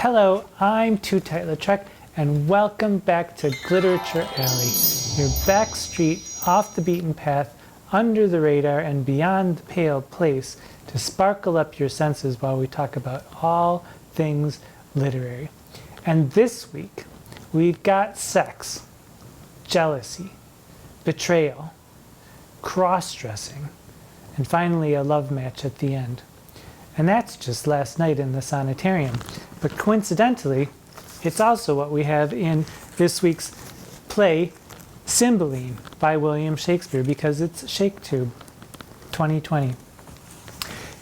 Hello, I'm Tootight Lautrec, and welcome back to Glitterature Alley, your back street, off the beaten path, under the radar, and beyond the pale place to sparkle up your senses while we talk about all things literary. And this week, we've got sex, jealousy, betrayal, cross-dressing, and finally a love match at the end. And that's just last night in the Sonnetarium. But coincidentally, it's also what we have in this week's play, Cymbeline, by William Shakespeare, because it's ShakeTube 2020.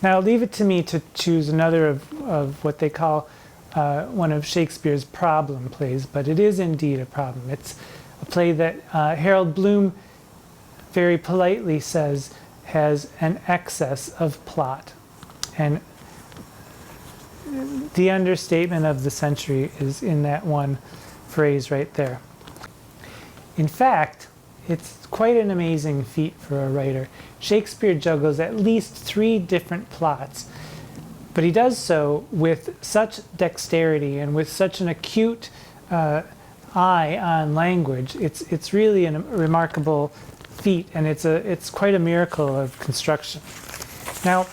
Now, leave it to me to choose another of what they call one of Shakespeare's problem plays, but it is indeed a problem. It's a play that Harold Bloom very politely says has an excess of plot. And the understatement of the century is in that one phrase right there. In fact, it's quite an amazing feat for a writer. Shakespeare juggles at least 3 different plots, but he does so with such dexterity and with such an acute eye on language. It's really a remarkable feat, and it's quite a miracle of construction. Now,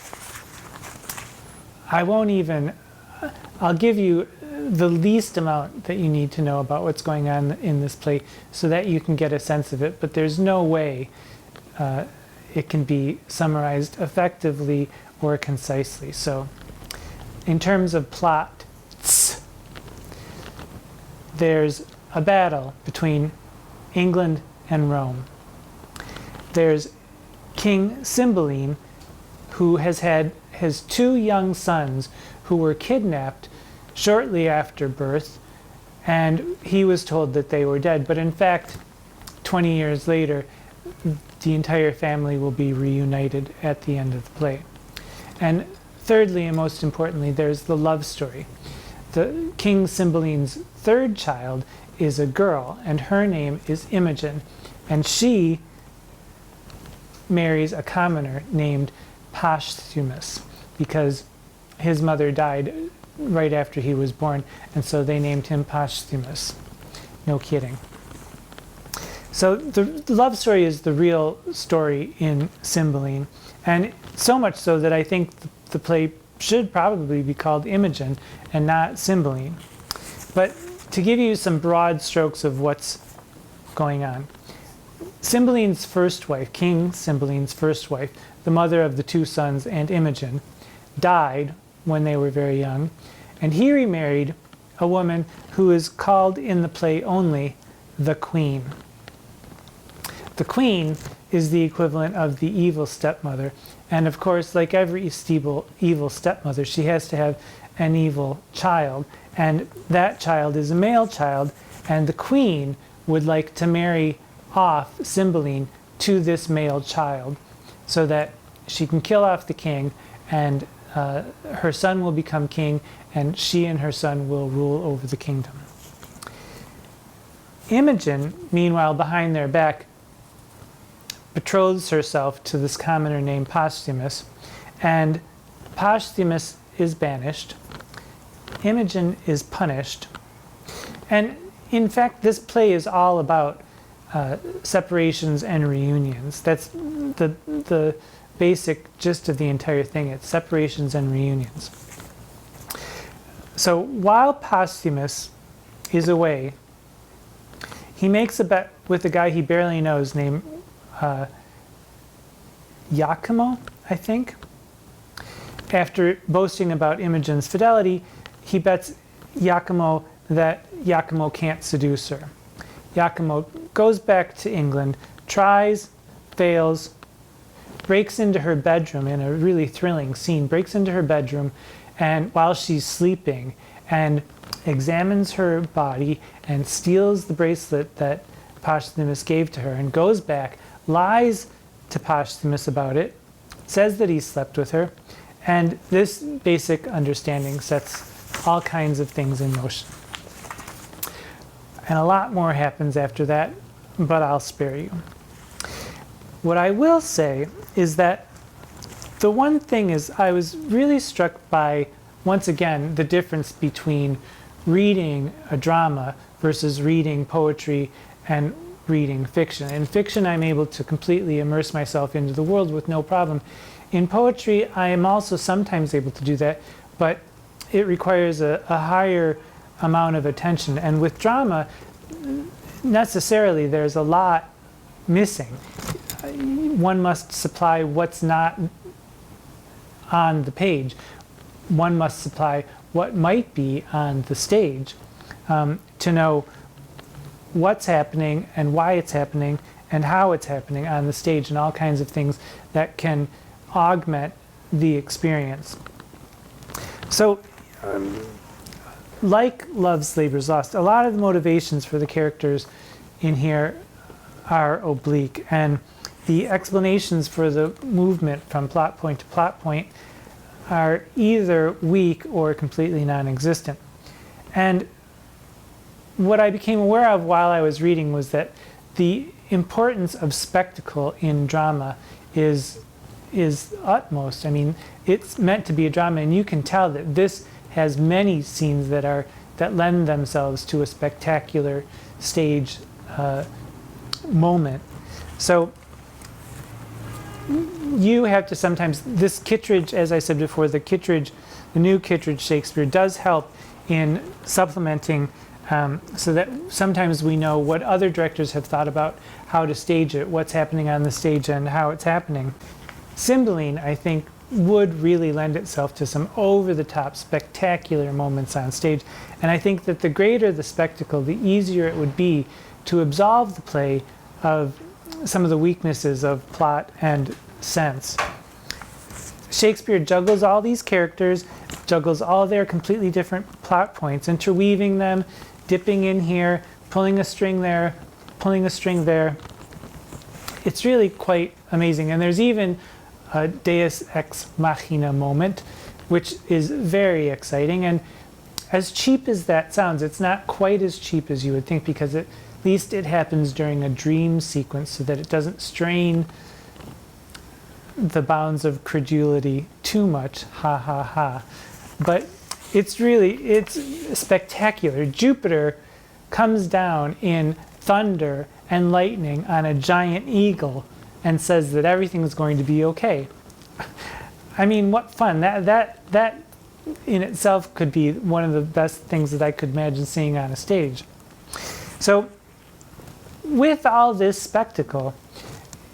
I'll give you the least amount that you need to know about what's going on in this play so that you can get a sense of it, but there's no way it can be summarized effectively or concisely. So, in terms of plot, there's a battle between England and Rome. There's King Cymbeline, who has 2 young sons who were kidnapped shortly after birth, and he was told that they were dead. But in fact, 20 years later, the entire family will be reunited at the end of the play. And thirdly, and most importantly, there's the love story. The King Cymbeline's 3rd child is a girl, and her name is Imogen, and she marries a commoner named Posthumus, because his mother died right after he was born, and so they named him Posthumus. No kidding. So the love story is the real story in Cymbeline, and so much so that I think the play should probably be called Imogen and not Cymbeline. But to give you some broad strokes of what's going on, Cymbeline's first wife, King Cymbeline's first wife, the mother of the 2 sons and Imogen, died when they were very young, and he remarried a woman who is called in the play only the Queen. The Queen is the equivalent of the evil stepmother, and of course, like every evil stepmother, she has to have an evil child, and that child is a male child, and the Queen would like to marry off Cymbeline to this male child so that she can kill off the king, and her son will become king, and she and her son will rule over the kingdom. Imogen, meanwhile, behind their back, betroths herself to this commoner named Posthumus, and Posthumus is banished. Imogen is punished, and in fact, this play is all about separations and reunions. That's the basic gist of the entire thing. It's separations and reunions. So while Posthumus is away, he makes a bet with a guy he barely knows named Iachimo, I think. After boasting about Imogen's fidelity, he bets Iachimo that Iachimo can't seduce her. Iachimo goes back to England, tries, fails, breaks into her bedroom in a really thrilling scene, breaks into her bedroom and while she's sleeping, and examines her body and steals the bracelet that Posthumus gave to her, and goes back, lies to Posthumus about it, says that he slept with her, and this basic understanding sets all kinds of things in motion. And a lot more happens after that, but I'll spare you. What I will say is that the one thing is I was really struck by once again, the difference between reading a drama versus reading poetry and reading fiction. In fiction, I'm able to completely immerse myself into the world with no problem. In poetry, I am also sometimes able to do that, but it requires a higher amount of attention. And with drama, necessarily, there's a lot missing. One must supply what's not on the page. One must supply what might be on the stage to know what's happening and why it's happening and how it's happening on the stage, and all kinds of things that can augment the experience. So, like Love's Labour's Lost, a lot of the motivations for the characters in here are oblique, and the explanations for the movement from plot point to plot point are either weak or completely non-existent. And what I became aware of while I was reading was that the importance of spectacle in drama is utmost. I mean, it's meant to be a drama, and you can tell that this has many scenes that lend themselves to a spectacular stage moment. So you have to sometimes, this Kittredge, as I said before, the new Kittredge Shakespeare does help in supplementing so that sometimes we know what other directors have thought about how to stage it, what's happening on the stage and how it's happening. Cymbeline, I think, would really lend itself to some over-the-top spectacular moments on stage. And I think that the greater the spectacle, the easier it would be to absolve the play of some of the weaknesses of plot and sense. Shakespeare juggles all these characters, juggles all their completely different plot points, interweaving them, dipping in here, pulling a string there, pulling a string there. It's really quite amazing. And there's even a Deus Ex Machina moment, which is very exciting. And as cheap as that sounds, it's not quite as cheap as you would think, because at least it happens during a dream sequence so that it doesn't strain the bounds of credulity too much, ha ha ha. But it's spectacular. Jupiter comes down in thunder and lightning on a giant eagle and says that everything's going to be okay. I mean, what fun. That in itself could be one of the best things that I could imagine seeing on a stage. So with all this spectacle,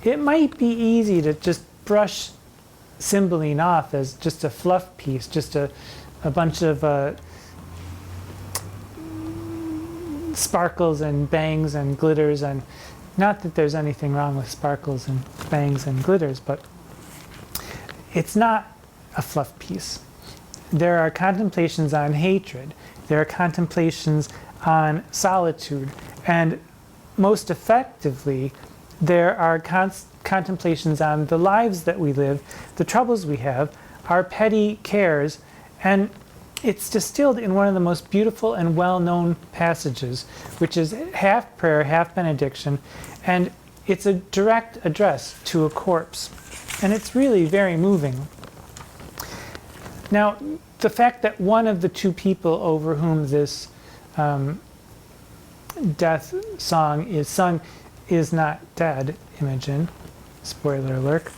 it might be easy to just brush Cymbeline off as just a fluff piece, just a bunch of sparkles and bangs and glitters. And not that there's anything wrong with sparkles and bangs and glitters, but it's not a fluff piece. There are contemplations on hatred. There are contemplations on solitude. And most effectively, there are contemplations on the lives that we live, the troubles we have, our petty cares, and it's distilled in one of the most beautiful and well-known passages, which is half prayer, half benediction, and it's a direct address to a corpse. And it's really very moving. Now, the fact that one of the two people over whom this death song is sung is not dead, Imogen, spoiler alert,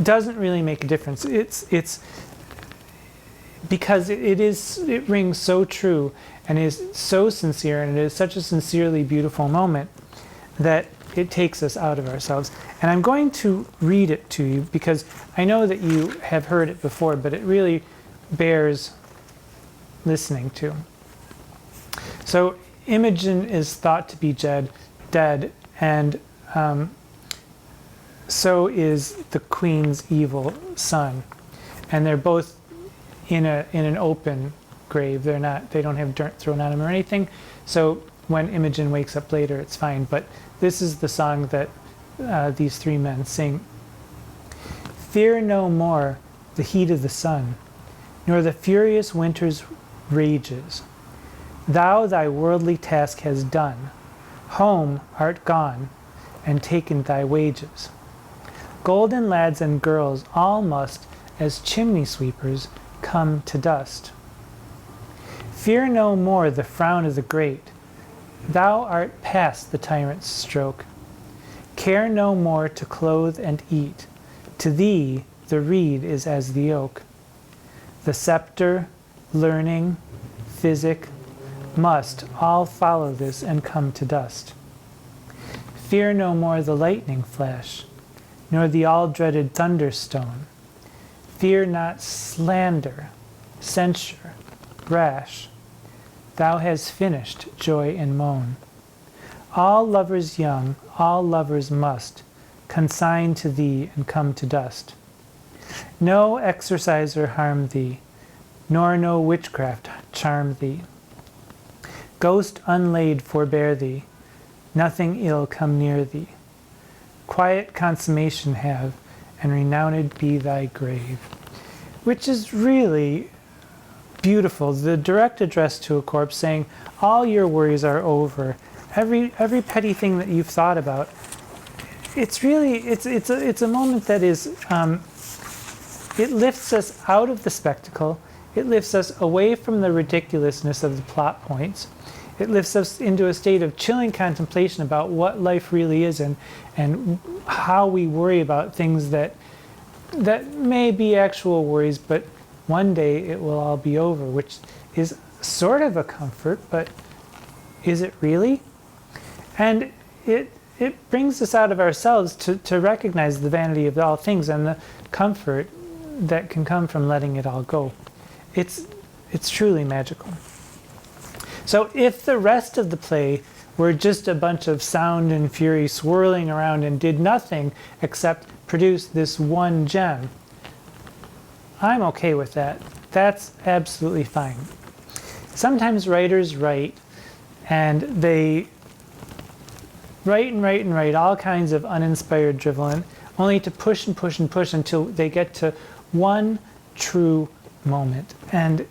doesn't really make a difference. It's because it rings so true and is so sincere, and it is such a sincerely beautiful moment that it takes us out of ourselves. And I'm going to read it to you because I know that you have heard it before, but it really bears listening to. So Imogen is thought to be dead, and so is the queen's evil son, and they're both in an open grave. They don't have dirt thrown on them or anything. So when Imogen wakes up later, it's fine. But this is the song that these three men sing. Fear no more the heat of the sun, nor the furious winter's rages. Thou thy worldly task hast done, home art gone, and taken thy wages. Golden lads and girls all must as chimney sweepers come to dust. Fear no more the frown of the great. Thou art past the tyrant's stroke. Care no more to clothe and eat. To thee the reed is as the oak. The scepter, learning, physic, must all follow this and come to dust. Fear no more the lightning flash, nor the all-dreaded thunderstone. Fear not slander, censure, rash. Thou hast finished joy and moan. All lovers young, all lovers must consign to thee and come to dust. No exorciser harm thee, nor no witchcraft charm thee. Ghost unlaid forbear thee, nothing ill come near thee. Quiet consummation have, and renowned be thy grave. Which is really beautiful. The direct address to a corpse saying, all your worries are over. Every petty thing that you've thought about. It's really, it's a moment that is, it lifts us out of the spectacle. It lifts us away from the ridiculousness of the plot points. It lifts us into a state of chilling contemplation about what life really is and how we worry about things that may be actual worries, but one day it will all be over, which is sort of a comfort, but is it really? And it brings us out of ourselves to recognize the vanity of all things and the comfort that can come from letting it all go. It's truly magical. So if the rest of the play were just a bunch of sound and fury swirling around and did nothing except produce this one gem, I'm okay with that. That's absolutely fine. Sometimes writers write and they write and write and write all kinds of uninspired drivel, only to push and push and push until they get to one true moment. And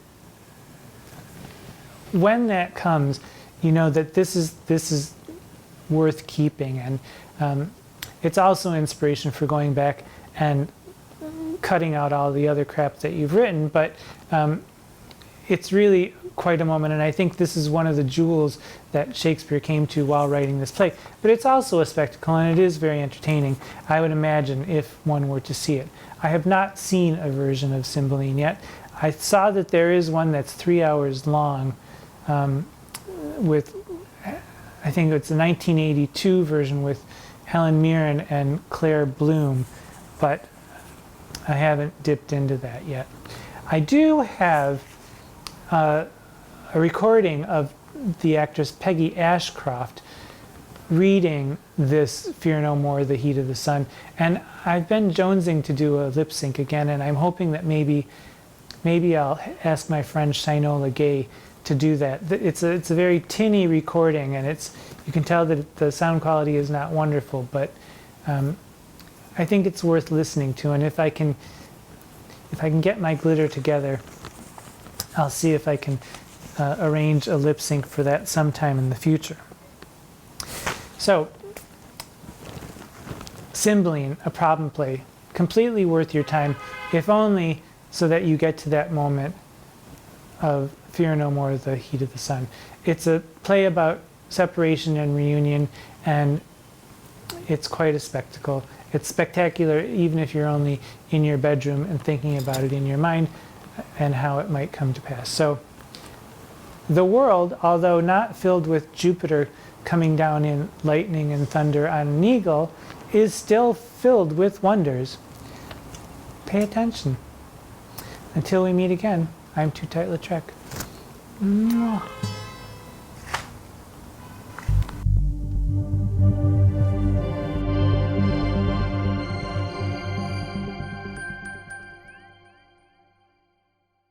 when that comes, you know that this is worth keeping, and it's also inspiration for going back and cutting out all the other crap that you've written. But it's really quite a moment, and I think this is one of the jewels that Shakespeare came to while writing this play. But it's also a spectacle, and it is very entertaining, I would imagine, if one were to see it. I have not seen a version of Cymbeline yet. I saw that there is one that's 3 hours long, with, I think it's a 1982 version with Helen Mirren and Claire Bloom, but I haven't dipped into that yet. I do have a recording of the actress Peggy Ashcroft reading this Fear No More, The Heat of the Sun, and I've been jonesing to do a lip sync again, and I'm hoping that maybe I'll ask my friend Shinola Gay to do that. It's a very tinny recording, and you can tell that the sound quality is not wonderful, but I think it's worth listening to. And if I can get my glitter together, I'll see if I can arrange a lip sync for that sometime in the future. So, Cymbeline, a problem play, completely worth your time, if only so that you get to that moment of Fear No More, The Heat of the Sun. It's a play about separation and reunion, and it's quite a spectacle. It's spectacular even if you're only in your bedroom and thinking about it in your mind and how it might come to pass. So the world, although not filled with Jupiter coming down in lightning and thunder on an eagle, is still filled with wonders. Pay attention. Until we meet again, I'm Tootight Lautrec. Mwah.